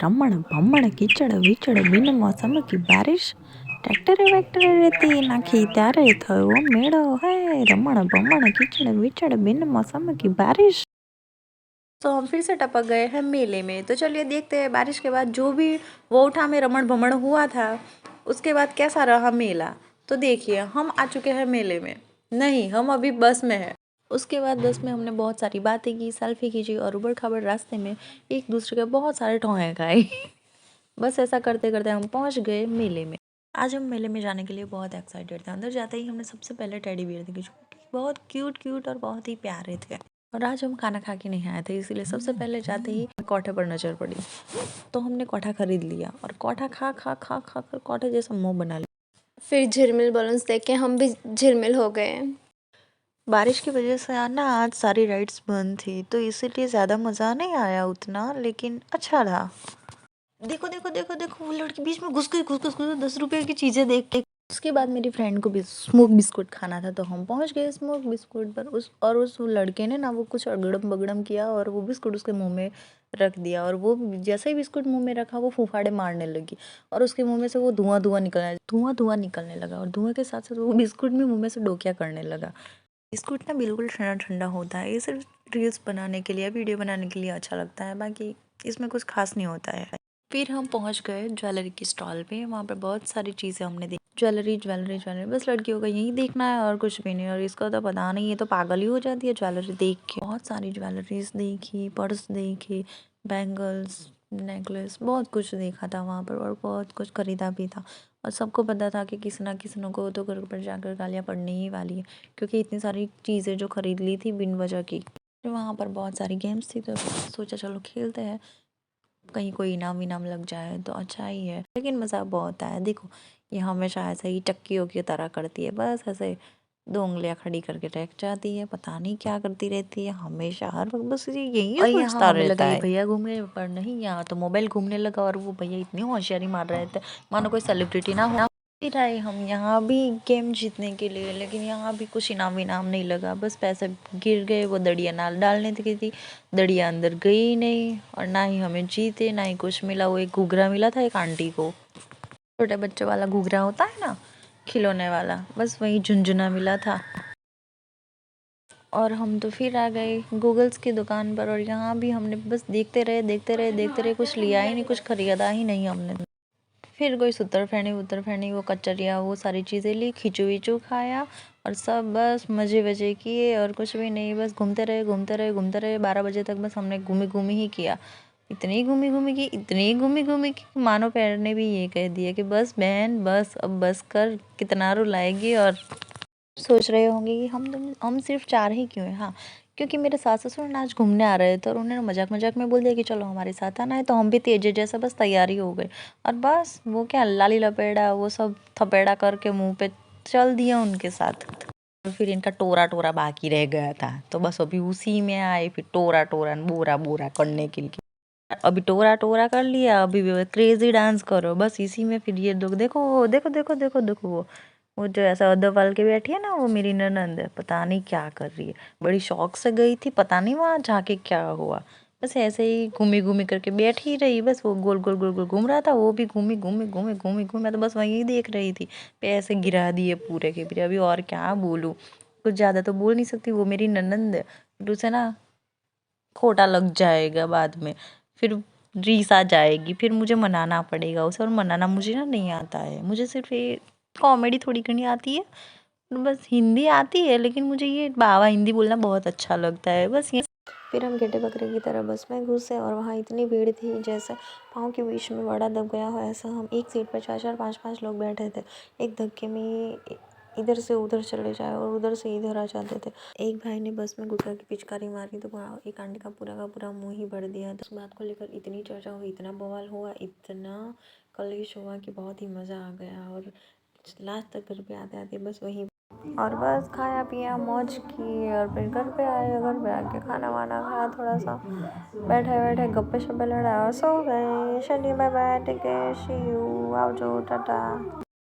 रमण भमण कीचड़ विचड़ बिन मौसम की बारिश ट्रैक्टर वैक्टर रेती नाखी त्यारे थयो मेड़ो है रमण भमण कीचड़ विचड़ बिन मौसम की बारिश। तो हम फिर से टपक गए हैं मेले में। तो चलिए देखते हैं बारिश के बाद जो भी वो उठा में रमण भमण हुआ था उसके बाद कैसा रहा मेला। तो देखिए हम आ चुके हैं मेले में, नहीं हम अभी बस में हैं। उसके बाद बस में हमने बहुत सारी बातें की, सेल्फी खींची और उबड़ खाबड़ रास्ते में एक दूसरे के बहुत सारे ठोंगे खाए। बस ऐसा करते करते हम पहुंच गए मेले में। आज हम मेले में जाने के लिए बहुत एक्साइटेड थे। अंदर जाते ही हमने सबसे पहले टेडी बियर देखे जो कि बहुत क्यूट क्यूट और बहुत ही प्यारे थे। और आज हम खाना खा के नहीं आए थे, इसीलिए सबसे पहले जाते ही कोठे पर नजर पड़ी तो हमने कोठा खरीद लिया और कोठा खा खा खा खा कर कोठे जैसा मुंह बना लिया। फिर झिलमिल बलून्स देख के हम भी झिलमिल हो गए। बारिश की वजह से ना आज सारी राइड्स बंद थी तो इसीलिए ज़्यादा मज़ा नहीं आया उतना, लेकिन अच्छा रहा। देखो देखो देखो देखो वो लड़की बीच में घुस गई, घुस घुस घुस 10 रुपए की चीज़ें देख के। उसके बाद मेरी फ्रेंड को भी स्मोक बिस्कुट खाना था तो हम पहुंच गए स्मोक बिस्कुट पर। उस लड़के ने ना वो कुछ अगड़म बगड़म किया और वो बिस्कुट उसके मुंह में रख दिया और वो जैसे ही बिस्कुट मुंह में रखा वो फूफाड़े मारने लगी और उसके मुंह में से वो धुआं धुआं निकलने लगा और धुआं के साथ साथ वो बिस्कुट भी मुंह में से डोकिया करने लगा। बिस्कुट ना बिल्कुल ठंडा ठंडा होता है, ये सिर्फ रील्स बनाने के लिए, वीडियो बनाने के लिए अच्छा लगता है, बाकी इसमें कुछ खास नहीं होता है। फिर हम पहुंच गए ज्वेलरी की स्टॉल पे। वहाँ पर बहुत सारी चीज़ें हमने देखी, ज्वेलरी ज्वेलरी ज्वेलरी, बस लड़कियों का यही देखना है और कुछ भी नहीं। और इसका तो पता नहीं, ये तो पागल ही हो जाती है ज्वेलरी देख के। बहुत सारी ज्वेलरीज देखी, पर्स देखे, बैंगल्स, नेकलेस, बहुत कुछ देखा था वहाँ पर और बहुत कुछ खरीदा भी था। और सबको पता था कि किसी ना किसी को तो घर पर जाकर गालियाँ पड़ने ही वाली है, क्योंकि इतनी सारी चीज़ें जो खरीद ली थी बिन वजह की। वहाँ पर बहुत सारी गेम्स थी तो सोचा चलो खेलते हैं, कहीं कोई इनाम विनाम लग जाए तो अच्छा ही है। लेकिन मज़ा बहुत आया। देखो ये हमेशा ऐसे ही टक्कियों की तरह करती है, बस ऐसे 2 उंगलियां खड़ी करके रख जाती है, पता नहीं क्या करती रहती है हमेशा, हर वक्त बस ये यही सोचता रहता है। भैया घूमने पर नहीं, यहाँ तो मोबाइल घूमने लगा और वो भैया इतनी होशियारी मार रहे थे मानो कोई सेलिब्रिटी ना हो। फिर आए हम यहाँ भी गेम जीतने के लिए, लेकिन यहाँ भी कुछ इनाम विनाम नहीं लगा, बस पैसे गिर गए। वो दड़िया नाल डालने की थी, दड़िया अंदर गई ही नहीं और ना ही हमें जीते ना ही कुछ मिला। वो एक घूघरा मिला था एक आंटी को, छोटे बच्चों वाला घूघरा होता है ना, खिलौने वाला, बस वही झुंझुना मिला था। और हम तो फिर आ गए गूगल्स की दुकान पर और यहाँ भी हमने बस देखते रहे देखते रहे देखते रहे, कुछ लिया ही नहीं, कुछ खरीदा ही नहीं हमने। फिर कोई सूतर फैनी वो कचरिया वो सारी चीज़ें ली, खिंचू विचू खाया और सब बस मज़े वजे किए और कुछ भी नहीं, बस घूमते रहे घूमते रहे घूमते रहे। 12 बजे तक बस हमने घूमी ही किया, इतनी घूमी की मानो पैर ने भी ये कह दिया कि बस बहन बस अब बस कर, कितना रुलाएगी। और सोच रहे होंगे कि हम सिर्फ 4 ही क्यों हैं। हाँ, क्योंकि मेरे सास ससुर आज घूमने आ रहे थे और उन्होंने मजाक मजाक में बोल दिया कि चलो हमारे साथ आना है, तो हम भी तेजे जैसा बस तैयारी हो गए और बस वो क्या लाली लपेड़ा वो सब थपेड़ा करके मुंह पे चल दिया उनके साथ। और फिर इनका टोरा टोरा बाकी रह गया था तो बस अभी उसी में आए फिर टोरा टोरा बोरा बोरा करने के लिए। अभी टोरा टोरा कर लिया, अभी क्रेजी डांस करो, बस इसी में फिर ये लोग देखो देखो देखो देखो देखो वो जो ऐसा अदब वाल के बैठी है ना, वो मेरी ननंद है, पता नहीं क्या कर रही है, बड़ी शौक से गई थी, पता नहीं वहां जाके क्या हुआ, बस ऐसे ही घूमी घूमी करके बैठी रही। बस वो गोल गोल गोल गोल घूम रहा था, वो भी घूमी घूमी घूमी घूमी घूमी, मैं तो बस वहीं देख रही थी। पैसे गिरा दिए पूरे के पूरे। अभी और क्या बोलूं, कुछ ज्यादा तो बोल नहीं सकती, वो मेरी ननंद है, फिर उसे ना खोटा लग जाएगा बाद में, फिर रीस आ जाएगी, फिर मुझे मनाना पड़ेगा उसे, और मनाना मुझे ना नहीं आता है, मुझे सिर्फ ये कॉमेडी थोड़ी करनी आती है, बस हिंदी आती है, लेकिन मुझे ये बाबा हिंदी बोलना बहुत अच्छा लगता है, बस ये। फिर हम गेटे बकरे की तरह बस में घुसे और वहाँ इतनी भीड़ थी जैसे पाँव के बीच में बड़ा दब गया हो ऐसा। हम एक सीट पर 4 4 5 5 लोग बैठे थे, एक धक्के में इधर से उधर चले जाए और उधर से इधर आ जाते थे। एक भाई ने बस में गुटखा की पिचकारी मारी तो एक आंटी का पूरा मुंह ही भर दिया। तो इस बात को लेकर इतनी चर्चा हुई, इतना बवाल हुआ, इतना कलेश हुआ कि बहुत ही मज़ा आ गया। और लास्ट तक घर पे आते आते बस वही और बस खाया पिया मौज की और फिर घर पे आए, घर पे आके खाना वाना खाया, थोड़ा सा बैठे बैठे गप्पे शप्पे लड़ा और सो गए। चलिए bye bye, take care, see you, आओ जो टाटा।